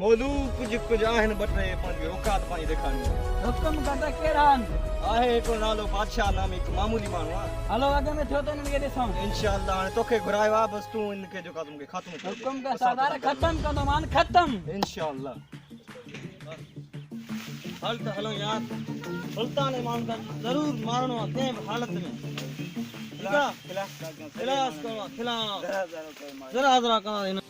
मौलू कुछ आहिन बटे पंहिंजी औकात पाई देखाणी हुकम कंदा केरान आहे को नालो बादशाह नाम एक मामूली माण्हू आहे हलो आगे में थियो त इनके ॾिसां इंशाअल्लाह हाणे तोखे घुरायो आहे बस तूं इनके जो तुमके खत्म कर हुकम का सरदार खत्म कंदो मान खत्म इंशाअल्लाह हल त हलो यार सुल्तान इमाम का जरूर मारणो आहे कंहिं हालत में खिलास करो खिलास जरा करो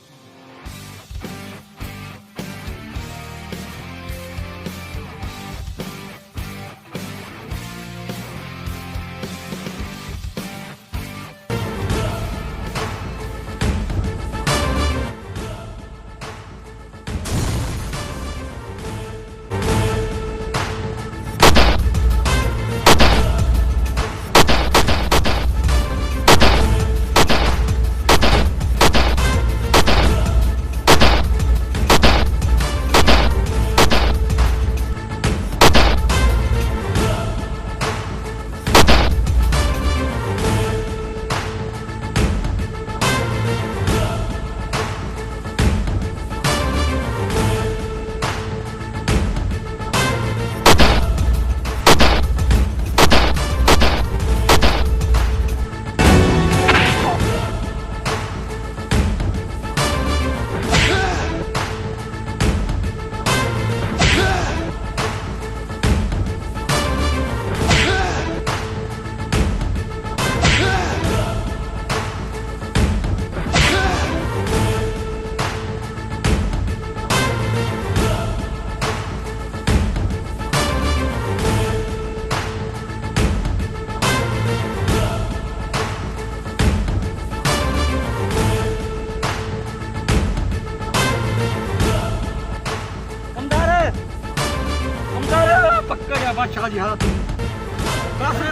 बादशाह जी हाथ कासिम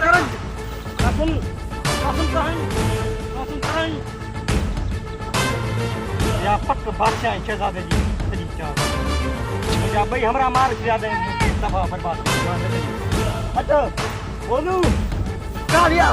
करन या पक बादशाह शहजादे जी सजी चाह मुझा भाई हमरा मार ज्यादा दफा बर्बाद हट बोलू कालिया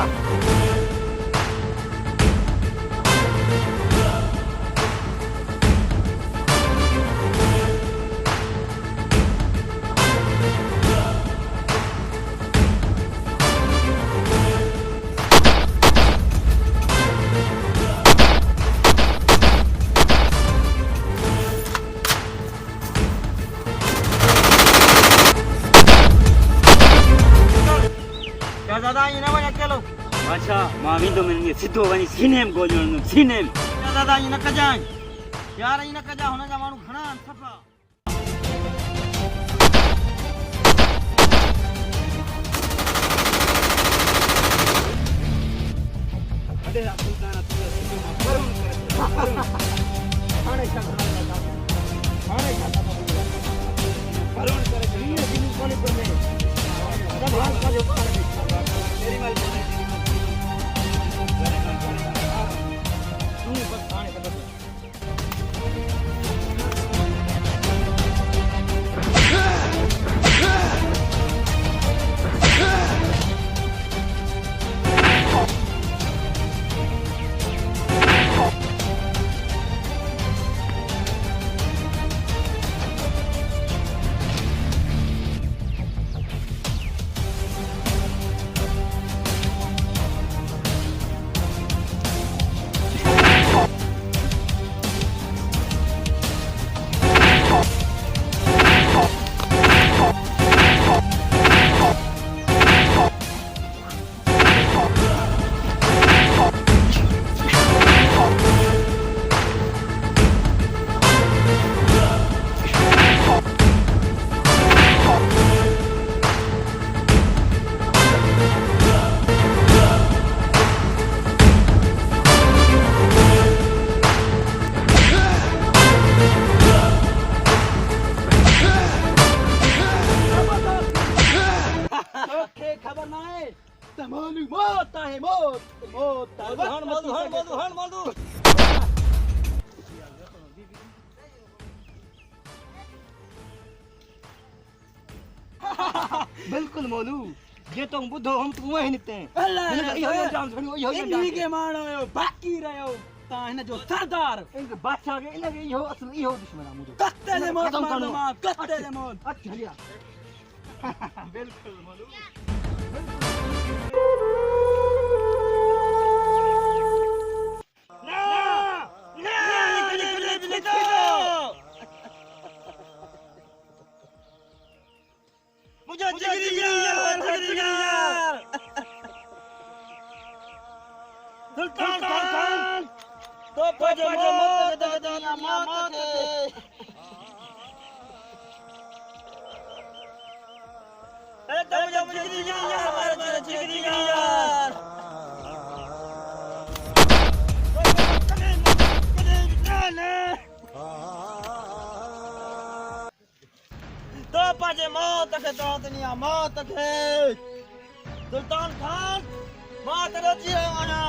अच्छा मां विंदो में सिधो वनी सीने में गोजण सीने में दादा इन कजा यार इन कजा हुन जा मानू घणा सफा अरे सुल्तान तू सिधो मा करून हाणे छा करून करे ये दिन कोने पर में सब हाल का जो पार मेरी माल बिल्कुल मौलू जे तो बुधो हम तू वही निते अल्लाह यो जान सुनियो यो के मानो बाकी रहो ता हिन जो सरदार इन बादशाह के इन के इहो असल इहो दुश्मन आ मुझो कत्ते ले मौत मारनो मां कत्ते ले मौत अच्छा हलिया बिल्कुल मोलू ना मुझे जिगरी यार सुल्तान खान तो पजे मौत दुनिया मौत अरे तो मुझे जिगरी यार हमारे जिगरी यार तो पजे मौत के तो दुनिया मौत के सुल्तान खान मौत रची आना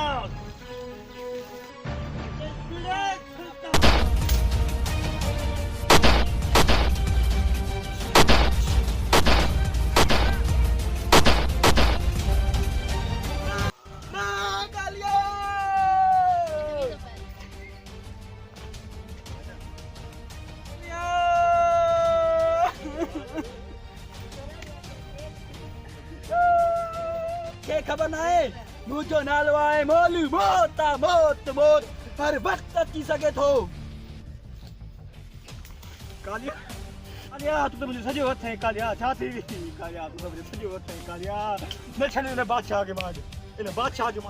खबर ना है मुझो नालो आहे मोलू मौत मौत मौत हर वक्त अची सके थो कालिया कालिया तू तो मुझे सजो हथ है कालिया छा थी कालिया तू तो मुझे सजो हथ है कालिया न छने ने बादशाह के मां इन बादशाह जो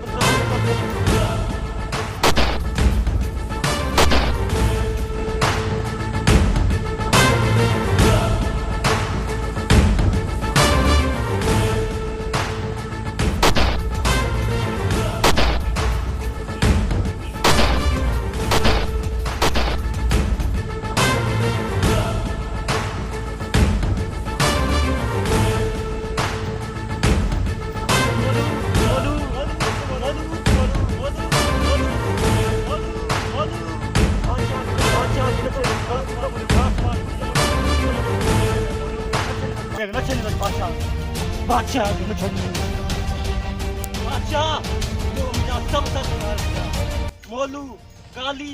बादशाह बादशाह जो मुझा सब मोलू काली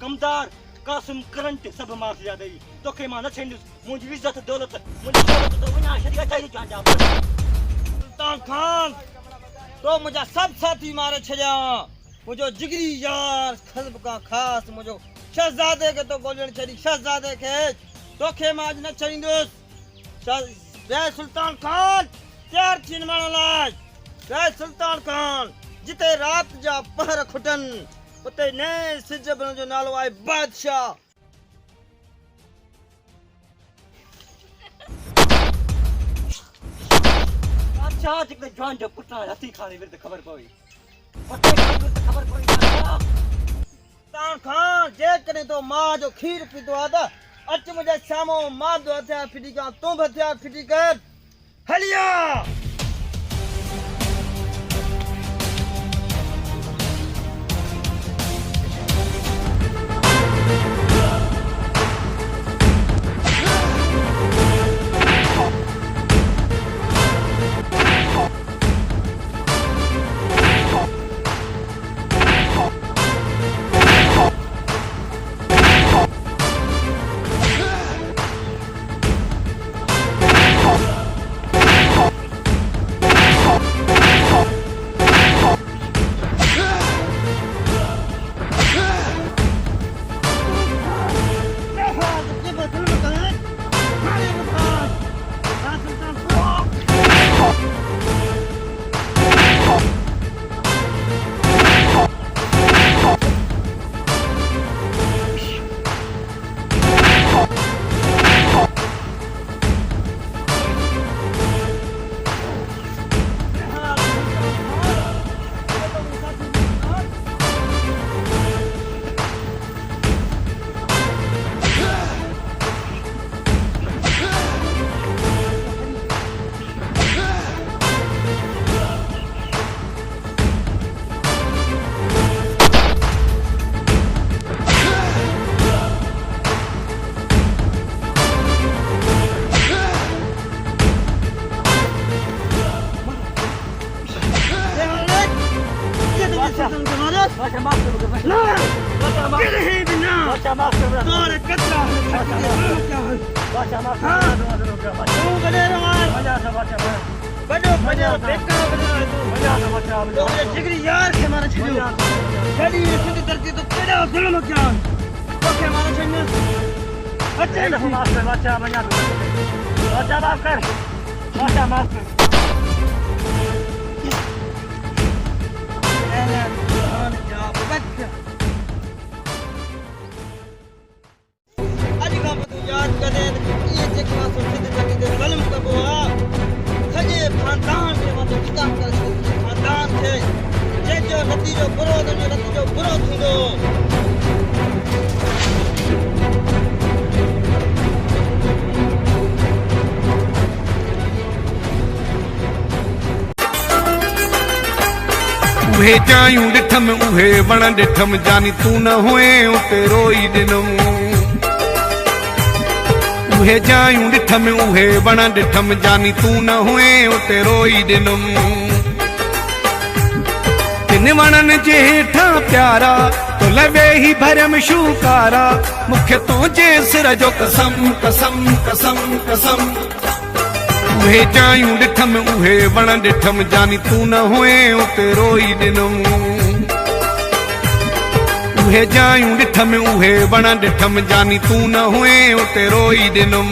कमदार कासिम करंट सब मार दिया दई तो के मां न छेंदुस मुझी इज्जत दौलत मुझी दौलत तो वना शरीयत आई जा सुल्तान खान तो मुझा सब साथी मारे छया मुझो जिगरी यार खलब का खास मुझो शहजादे के तो गोलन छड़ी शहजादे के तो के मां न छेंदुस जय सुल्तान खान त्यार थीन मानो लाज जय सुल्तान खान जिते रात जा पहर खुटन उते ने सिज बन जो नालो आहे बादशाह बादशाह जिते जवान जो पुटा हथी खाने विरद खबर पई पते खबर पई सुल्तान खान जे कने तो मां जो खीर पीतो आदा अच मुझे सामो मां दो हथिया फिटी का तू हथिया फिटी कर हलिया बादशाह माफ कर तोरे कतरा बादशाह माफ कर तू वडेरो आए मजा से बादशाह बड़ो बड़ो बेकार बनो तू मजा से बादशाह तो मुझे जिगरी यार के मारे छड़ियो जड़ी ये सिंधी धरती तो केड़ा जुल्म क्या तो के मारे छड़ने अच्छा माफ कर बादशाह मजा बादशाह माफ कर बादशाह माफ कर आज का तू याद करे ये जेका सिंधी धरती ते ज़ुल्म कबो आ सजे खानदान के मत खत्म कर खानदान थे जे जो नतीजो बुरो थींदो उहे जायूं ॾिठम उहे वण ॾिठम जानी तू न हुए उते रोई ॾिनम उहे जायूं ॾिठम उहे वण ॾिठम जानी तू न हुए उते रोई ॾिनम तिन वणनि जे हेठां प्यारा तो लवे ही भरम शूकारा मूंखे तुंहिंजे सिर जो कसम कसम कसम कसम उहे जायूं ॾिठम उहे वण ॾिठम जानी तू न हुए उते रोई ॾिनम उहे जायूं ॾिठम उहे वण ॾिठम जानी तू न हुए उते रोई ॾिनम।